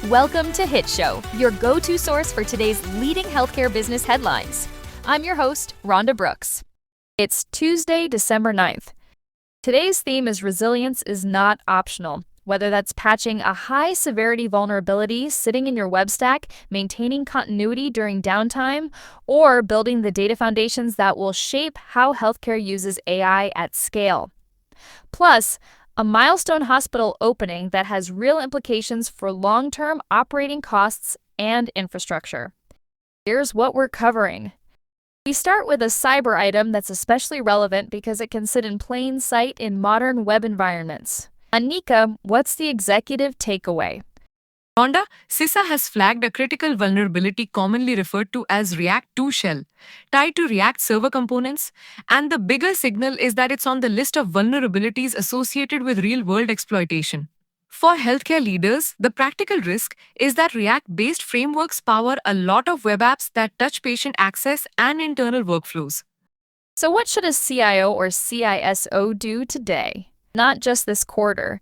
Welcome to HITshow, your go-to source for today's leading healthcare business headlines. I'm your host, RHONDA Brooks. It's Tuesday, December 9th. Today's theme is resilience is not optional. Whether that's patching a high-severity vulnerability sitting in your web stack, maintaining continuity during downtime, or building the data foundations that will shape how healthcare uses AI at scale. Plus, a milestone hospital opening that has real implications for long-term operating costs and infrastructure. Here's what we're covering. We start with a cyber item that's especially relevant because it can sit in plain sight in modern web environments. Anika, what's the executive takeaway? RHONDA, CISA has flagged a critical vulnerability commonly referred to as React 2 shell, tied to React server components, and the bigger signal is that it's on the list of vulnerabilities associated with real-world exploitation. For healthcare leaders, the practical risk is that React-based frameworks power a lot of web apps that touch patient access and internal workflows. So what should a CIO or CISO do today? Not just this quarter.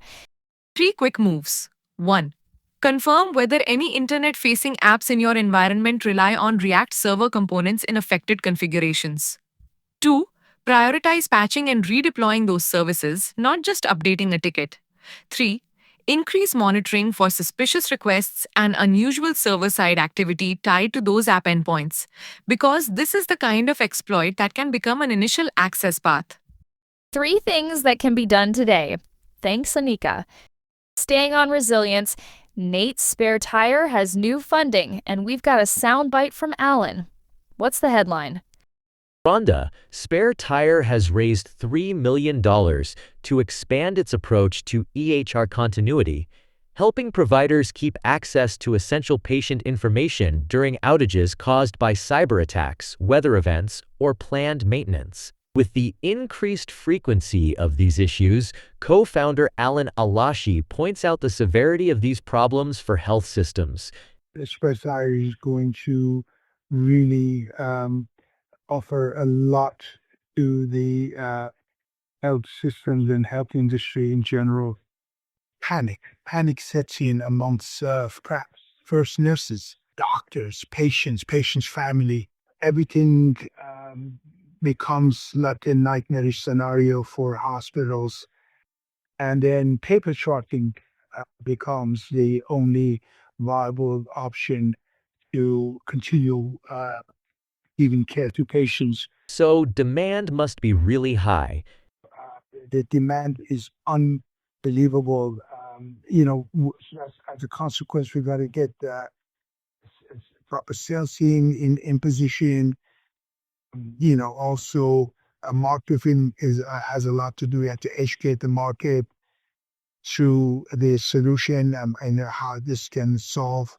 3 quick moves. 1. Confirm whether any internet-facing apps in your environment rely on React server components in affected configurations. 2. Prioritize patching and redeploying those services, not just updating a ticket. 3. Increase monitoring for suspicious requests and unusual server-side activity tied to those app endpoints, because this is the kind of exploit that can become an initial access path. 3 things that can be done today. Thanks, Anika. Staying on resilience, Nate's spare tire has new funding, and we've got a soundbite from Allen. What's the headline? RHONDA, Spare Tire has raised $3 million to expand its approach to EHR continuity, helping providers keep access to essential patient information during outages caused by cyber attacks, weather events, or planned maintenance. With the increased frequency of these issues, co-founder Allen Alashi points out the severity of these problems for health systems. The spare tire is going to really offer a lot to the health systems and health industry in general. Panic sets in amongst perhaps first nurses, doctors, patients' family. Everything becomes like a nightmarish scenario for hospitals. And then paper charting becomes the only viable option to continue giving care to patients. So demand must be really high. The demand is unbelievable. As a consequence, we got to get proper sales team in position. Also, marketing has a lot to do. We have to educate the market through the solution and how this can solve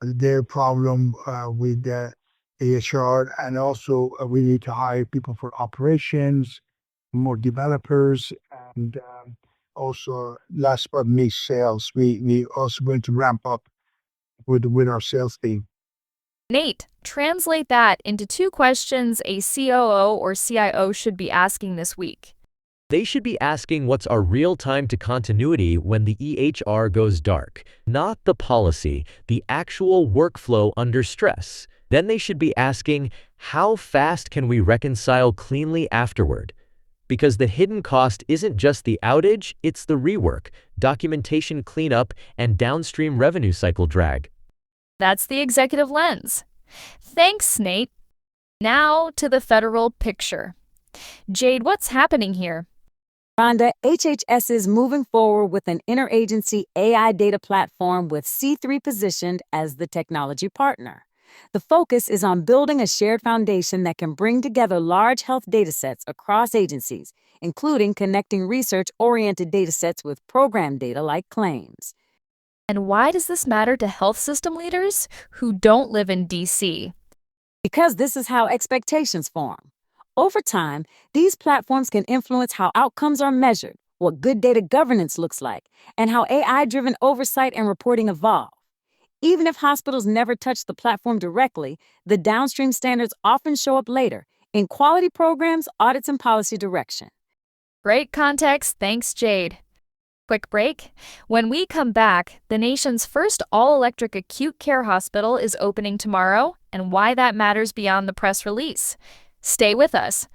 their problem with the AHR. And also, we need to hire people for operations, more developers, and also, last but not least, sales. We also going to ramp up with our sales team. Nate, translate that into 2 questions a COO or CIO should be asking this week. They should be asking what's our real time to continuity when the EHR goes dark, not the policy, the actual workflow under stress. Then they should be asking, how fast can we reconcile cleanly afterward? Because the hidden cost isn't just the outage, it's the rework, documentation cleanup, and downstream revenue cycle drag. That's the executive lens. Thanks, Nate. Now to the federal picture. Jade, what's happening here? RHONDA, HHS is moving forward with an interagency AI data platform with C3 positioned as the technology partner. The focus is on building a shared foundation that can bring together large health datasets across agencies, including connecting research-oriented datasets with program data like claims. And why does this matter to health system leaders who don't live in DC? Because this is how expectations form. Over time, these platforms can influence how outcomes are measured, what good data governance looks like, and how AI-driven oversight and reporting evolve. Even if hospitals never touch the platform directly, the downstream standards often show up later in quality programs, audits, and policy direction. Great context, thanks, Jade. Quick break. When we come back, the nation's first all-electric acute care hospital is opening tomorrow, and why that matters beyond the press release. Stay with us.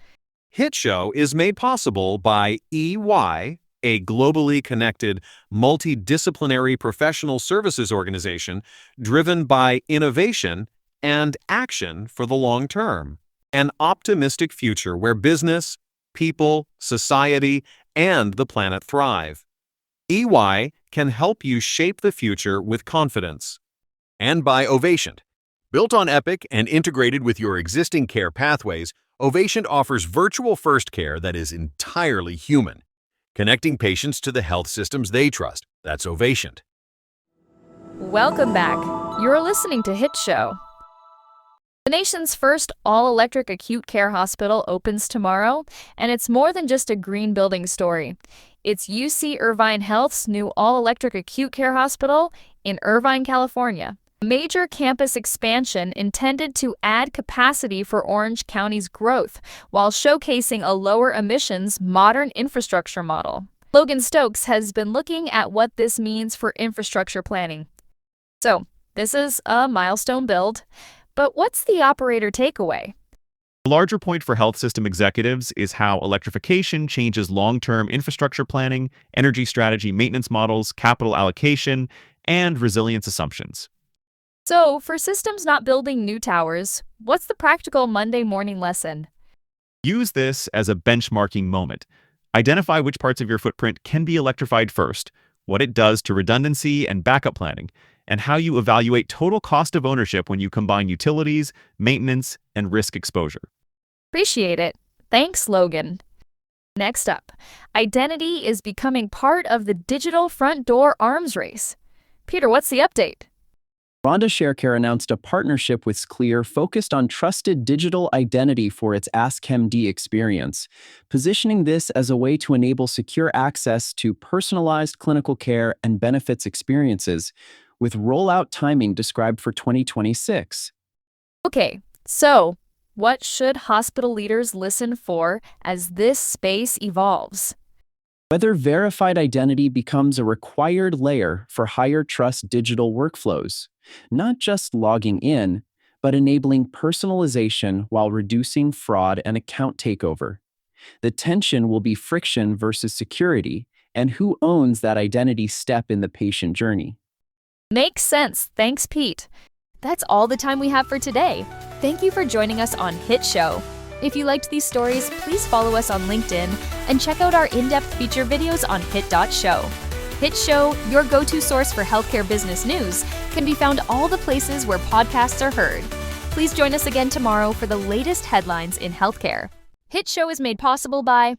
HITshow is made possible by EY, a globally connected, multidisciplinary professional services organization driven by innovation and action for the long term. An optimistic future where business, people, society, and the planet thrive. EY can help you shape the future with confidence. And by Ovation. Built on Epic and integrated with your existing care pathways, Ovation offers virtual first care that is entirely human, connecting patients to the health systems they trust. That's Ovation. Welcome back. You're listening to HITshow. The nation's first all-electric acute care hospital opens tomorrow, and it's more than just a green building story. It's UC Irvine Health's new all-electric acute care hospital in Irvine, California. A major campus expansion intended to add capacity for Orange County's growth while showcasing a lower emissions, modern infrastructure model. Logan Stokes has been looking at what this means for infrastructure planning. So, this is a milestone build. But what's the operator takeaway? The larger point for health system executives is how electrification changes long-term infrastructure planning, energy strategy maintenance models, capital allocation, and resilience assumptions. So, for systems not building new towers, what's the practical Monday morning lesson? Use this as a benchmarking moment. Identify which parts of your footprint can be electrified first, what it does to redundancy and backup planning, and how you evaluate total cost of ownership when you combine utilities, maintenance, and risk exposure. Appreciate it. Thanks, Logan. Next up, identity is becoming part of the digital front door arms race. Peter, what's the update? RHONDA Sharecare announced a partnership with Clear focused on trusted digital identity for its AskMD experience, positioning this as a way to enable secure access to personalized clinical care and benefits experiences, with rollout timing described for 2026. Okay, so what should hospital leaders listen for as this space evolves? Whether verified identity becomes a required layer for higher trust digital workflows, not just logging in, but enabling personalization while reducing fraud and account takeover. The tension will be friction versus security, and who owns that identity step in the patient journey. Makes sense. Thanks, Pete. That's all the time we have for today. Thank you for joining us on HITshow. If you liked these stories, please follow us on LinkedIn and check out our in-depth feature videos on hit.show. HITshow, your go-to source for healthcare business news, can be found all the places where podcasts are heard. Please join us again tomorrow for the latest headlines in healthcare. HITshow is made possible by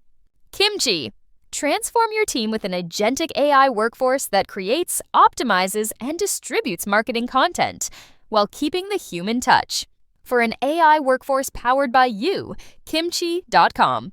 Kimchi. Transform your team with an agentic AI workforce that creates, optimizes, and distributes marketing content while keeping the human touch. For an AI workforce powered by you, kimchi.com.